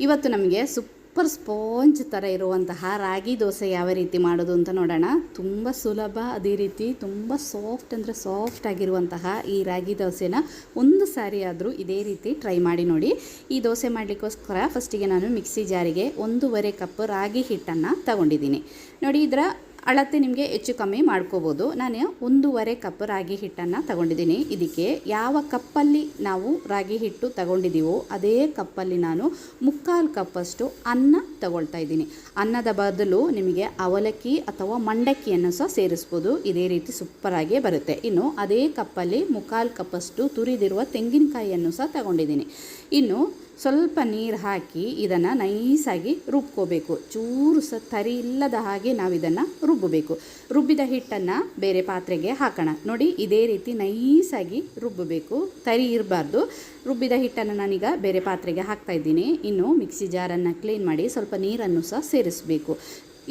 ಇವತ್ತು ನಮಗೆ super sponge ಥರ ಇರುವಂತಹ ರಾಗಿ ದೋಸೆ ಯಾವ ರೀತಿ ಮಾಡೋದು ಅಂತ ನೋಡೋಣ. ತುಂಬ ಸುಲಭ, ಅದೇ ರೀತಿ ತುಂಬ ಸಾಫ್ಟ್ ಅಂದರೆ ಸಾಫ್ಟ್ ಆಗಿರುವಂತಹ ಈ ರಾಗಿ ದೋಸೆನ ಒಂದು ಸಾರಿ ಆದರೂ ಇದೇ ರೀತಿ ಟ್ರೈ ಮಾಡಿ ನೋಡಿ. ಈ ದೋಸೆ ಮಾಡಲಿಕ್ಕೋಸ್ಕರ ಫಸ್ಟಿಗೆ ನಾನು ಮಿಕ್ಸಿ ಜಾರಿಗೆ 1.5 ಕಪ್ ರಾಗಿ ಹಿಟ್ಟನ್ನು ತಗೊಂಡಿದ್ದೀನಿ. ನೋಡಿ, ಇದರ ಅಳತೆ ನಿಮಗೆ ಹೆಚ್ಚು ಕಮ್ಮಿ ಮಾಡ್ಕೋಬೋದು. ನಾನು 1.5 ಕಪ್ ರಾಗಿ ಹಿಟ್ಟನ್ನು ತಗೊಂಡಿದ್ದೀನಿ. ಇದಕ್ಕೆ ಯಾವ ಕಪ್ಪಲ್ಲಿ ನಾವು ರಾಗಿ ಹಿಟ್ಟು ತಗೊಂಡಿದ್ದೀವೋ ಅದೇ ಕಪ್ಪಲ್ಲಿ ನಾನು 3/4 ಕಪ್ಪಷ್ಟು ಅನ್ನ ತಗೊಳ್ತಾ ಇದ್ದೀನಿ. ಅನ್ನದ ಬದಲು ನಿಮಗೆ ಅವಲಕ್ಕಿ ಅಥವಾ ಮಂಡಕ್ಕಿಯನ್ನು ಸಹ ಸೇರಿಸ್ಬೋದು. ಇದೇ ರೀತಿ ಸೂಪರಾಗಿ ಬರುತ್ತೆ. ಇನ್ನು ಅದೇ ಕಪ್ಪಲ್ಲಿ 3/4 ಕಪ್ಪಷ್ಟು ತುರಿದಿರುವ ತೆಂಗಿನಕಾಯಿಯನ್ನು ಸಹ ತಗೊಂಡಿದ್ದೀನಿ. ಇನ್ನು ಸ್ವಲ್ಪ ನೀರು ಹಾಕಿ ಇದನ್ನು ನೈಸಾಗಿ ರುಬ್ಕೋಬೇಕು. ಚೂರು ಸಹ ತರಿ ಇಲ್ಲದ ಹಾಗೆ ನಾವು ಇದನ್ನು ರುಬ್ಬಬೇಕು. ರುಬ್ಬಿದ ಹಿಟ್ಟನ್ನು ಬೇರೆ ಪಾತ್ರೆಗೆ ಹಾಕೋಣ. ನೋಡಿ, ಇದೇ ರೀತಿ ನೈಸಾಗಿ ರುಬ್ಬಬೇಕು, ತರಿ ಇರಬಾರ್ದು. ರುಬ್ಬಿದ ಹಿಟ್ಟನ್ನು ನಾನೀಗ ಬೇರೆ ಪಾತ್ರೆಗೆ ಹಾಕ್ತಾಯಿದ್ದೀನಿ. ಇನ್ನು ಮಿಕ್ಸಿ ಜಾರನ್ನು ಕ್ಲೀನ್ ಮಾಡಿ ಸ್ವಲ್ಪ ನೀರನ್ನು ಸಹ ಸೇರಿಸಬೇಕು.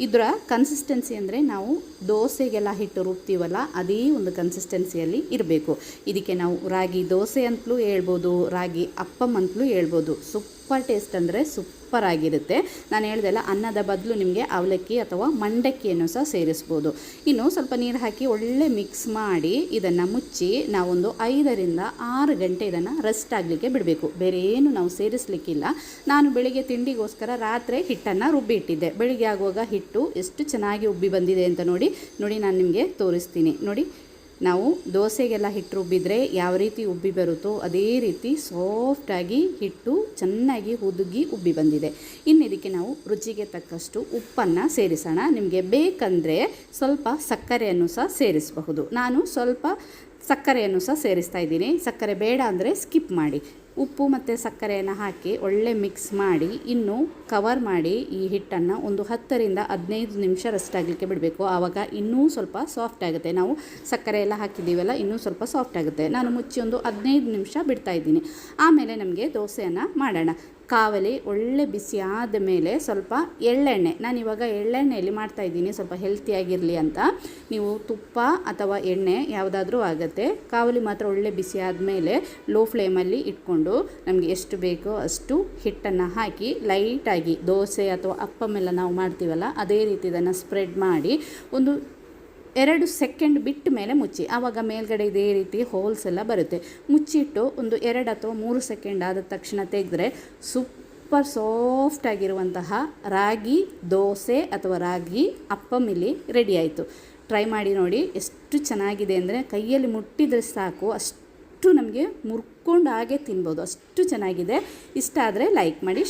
ಇದರ ಕನ್ಸಿಸ್ಟೆನ್ಸಿ ಅಂದರೆ ನಾವು ದೋಸೆಗೆಲ್ಲ ಹಿಟ್ಟು ರುಬ್ತೀವಲ್ಲ, ಅದೇ ಒಂದು ಕನ್ಸಿಸ್ಟೆನ್ಸಿಯಲ್ಲಿ ಇರಬೇಕು. ಇದಕ್ಕೆ ನಾವು ರಾಗಿ ದೋಸೆ ಅಂತಲೂ ಹೇಳ್ಬೋದು, ರಾಗಿ ಅಪ್ಪಮ್ ಅಂತಲೂ ಹೇಳ್ಬೋದು. ಸೂಪರ್ ಟೇಸ್ಟ್ ಅಂದರೆ ಸೂಪರ್ ಆಗಿರುತ್ತೆ. ನಾನು ಹೇಳ್ದೆಲ್ಲ, ಅನ್ನದ ಬದಲು ನಿಮಗೆ ಅವಲಕ್ಕಿ ಅಥವಾ ಮಂಡಕ್ಕಿಯನ್ನು ಸಹ ಸೇರಿಸ್ಬೋದು. ಇನ್ನು ಸ್ವಲ್ಪ ನೀರು ಹಾಕಿ ಒಳ್ಳೆ ಮಿಕ್ಸ್ ಮಾಡಿ ಇದನ್ನು ಮುಚ್ಚಿ ನಾವೊಂದು 5ರಿಂದ 6 ಗಂಟೆ ಇದನ್ನು ರೆಸ್ಟ್ ಆಗಲಿಕ್ಕೆ ಬಿಡಬೇಕು. ಬೇರೆ ಏನು ನಾವು ಸೇರಿಸಲಿಕ್ಕಿಲ್ಲ. ನಾನು ಬೆಳಿಗ್ಗೆ ತಿಂಡಿಗೋಸ್ಕರ ರಾತ್ರಿ ಹಿಟ್ಟನ್ನು ರುಬ್ಬಿ ಇಟ್ಟಿದ್ದೆ. ಬೆಳಿಗ್ಗೆ ಆಗುವಾಗ ಹಿಟ್ಟು ಎಷ್ಟು ಚೆನ್ನಾಗಿ ಉಬ್ಬಿ ಬಂದಿದೆ ಅಂತ ನೋಡಿ ನಾನು ನಿಮಗೆ ತೋರಿಸ್ತೀನಿ. ನೋಡಿ, ನಾವು ದೋಸೆಗೆಲ್ಲ ಹಿಟ್ಟು ರುಬ್ಬಿದರೆ ಯಾವ ರೀತಿ ಉಬ್ಬಿ ಬರುತ್ತೋ ಅದೇ ರೀತಿ ಸಾಫ್ಟಾಗಿ ಹಿಟ್ಟು ಚೆನ್ನಾಗಿ ಹುದುಗಿ ಉಬ್ಬಿ ಬಂದಿದೆ. ಇನ್ನು ಇದಕ್ಕೆ ನಾವು ರುಚಿಗೆ ತಕ್ಕಷ್ಟು ಉಪ್ಪನ್ನು ಸೇರಿಸೋಣ. ನಿಮಗೆ ಬೇಕಂದರೆ ಸ್ವಲ್ಪ ಸಕ್ಕರೆಯನ್ನು ಸಹ ಸೇರಿಸಬಹುದು. ನಾನು ಸ್ವಲ್ಪ ಸಕ್ಕರೆಯನ್ನು ಸಹ ಸೇರಿಸ್ತಾ ಇದ್ದೀನಿ. ಸಕ್ಕರೆ ಬೇಡ ಅಂದರೆ ಸ್ಕಿಪ್ ಮಾಡಿ. ಉಪ್ಪು ಮತ್ತು ಸಕ್ಕರೆಯನ್ನು ಹಾಕಿ ಒಳ್ಳೆ ಮಿಕ್ಸ್ ಮಾಡಿ ಇನ್ನು ಕವರ್ ಮಾಡಿ ಈ ಹಿಟ್ಟನ್ನು ಒಂದು 10ರಿಂದ 15 ನಿಮಿಷ ರೆಸ್ಟ್ ಆಗಲಿಕ್ಕೆ ಬಿಡಬೇಕು. ಆವಾಗ ಇನ್ನೂ ಸ್ವಲ್ಪ ಸಾಫ್ಟ್ ಆಗುತ್ತೆ. ನಾವು ಸಕ್ಕರೆ ಎಲ್ಲ ಹಾಕಿದ್ದೀವಲ್ಲ, ಇನ್ನೂ ಸ್ವಲ್ಪ ಸಾಫ್ಟ್ ಆಗುತ್ತೆ. ನಾನು ಮುಚ್ಚಿ ಒಂದು 15 ನಿಮಿಷ ಬಿಡ್ತಾಯಿದ್ದೀನಿ. ಆಮೇಲೆ ನಮಗೆ ದೋಸೆಯನ್ನು ಮಾಡೋಣ. ಕಾವಲಿ ಒಳ್ಳೆ ಬಿಸಿ ಆದ ಮೇಲೆ ಸ್ವಲ್ಪ ಎಳ್ಳೆಣ್ಣೆ, ನಾನಿವಾಗ ಎಳ್ಳೆಣ್ಣೆಯಲ್ಲಿ ಮಾಡ್ತಾಯಿದ್ದೀನಿ, ಸ್ವಲ್ಪ ಹೆಲ್ತಿಯಾಗಿರಲಿ ಅಂತ. ನೀವು ತುಪ್ಪ ಅಥವಾ ಎಣ್ಣೆ ಯಾವುದಾದ್ರೂ ಆಗುತ್ತೆ. ಕಾವಲಿ ಮಾತ್ರ ಒಳ್ಳೆ ಬಿಸಿ ಆದಮೇಲೆ ಲೋ ಫ್ಲೇಮಲ್ಲಿ ಇಟ್ಕೊಂಡು ನಮಗೆ ಎಷ್ಟು ಬೇಕೋ ಅಷ್ಟು ಹಿಟ್ಟನ್ನು ಹಾಕಿ ಲೈಟಾಗಿ ದೋಸೆ ಅಥವಾ ಅಪ್ಪಮೆಲ್ಲ ನಾವು ಮಾಡ್ತೀವಲ್ಲ ಅದೇ ರೀತಿ ಇದನ್ನು ಸ್ಪ್ರೆಡ್ ಮಾಡಿ ಒಂದು 2 ಸೆಕೆಂಡ್ ಬಿಟ್ಟ ಮೇಲೆ ಮುಚ್ಚಿ. ಆವಾಗ ಮೇಲ್ಗಡೆ ಇದೇ ರೀತಿ ಹೋಲ್ಸ್ ಎಲ್ಲ ಬರುತ್ತೆ. ಮುಚ್ಚಿಟ್ಟು ಒಂದು 2 ಅಥವಾ 3 ಸೆಕೆಂಡ್ ಆದ ತಕ್ಷಣ ತೆಗೆದ್ರೆ ಸೂಪರ್ ಸಾಫ್ಟ್ ಆಗಿರುವಂತಹ ರಾಗಿ ದೋಸೆ ಅಥವಾ ರಾಗಿ ಅಪ್ಪಮ್ ಇಲ್ಲಿ ರೆಡಿ ಆಯಿತು. ಟ್ರೈ ಮಾಡಿ ನೋಡಿ, ಎಷ್ಟು ಚೆನ್ನಾಗಿದೆ ಅಂದರೆ ಕೈಯಲ್ಲಿ ಮುಟ್ಟಿದರೆ ಸಾಕು, ಅಷ್ಟು ನಮಗೆ ಮುರ್ಕೊಂಡು ಹಾಗೆ ತಿನ್ಬೋದು. ಅಷ್ಟು ಚೆನ್ನಾಗಿದೆ. ಇಷ್ಟ ಆದರೆ ಲೈಕ್ ಮಾಡಿ.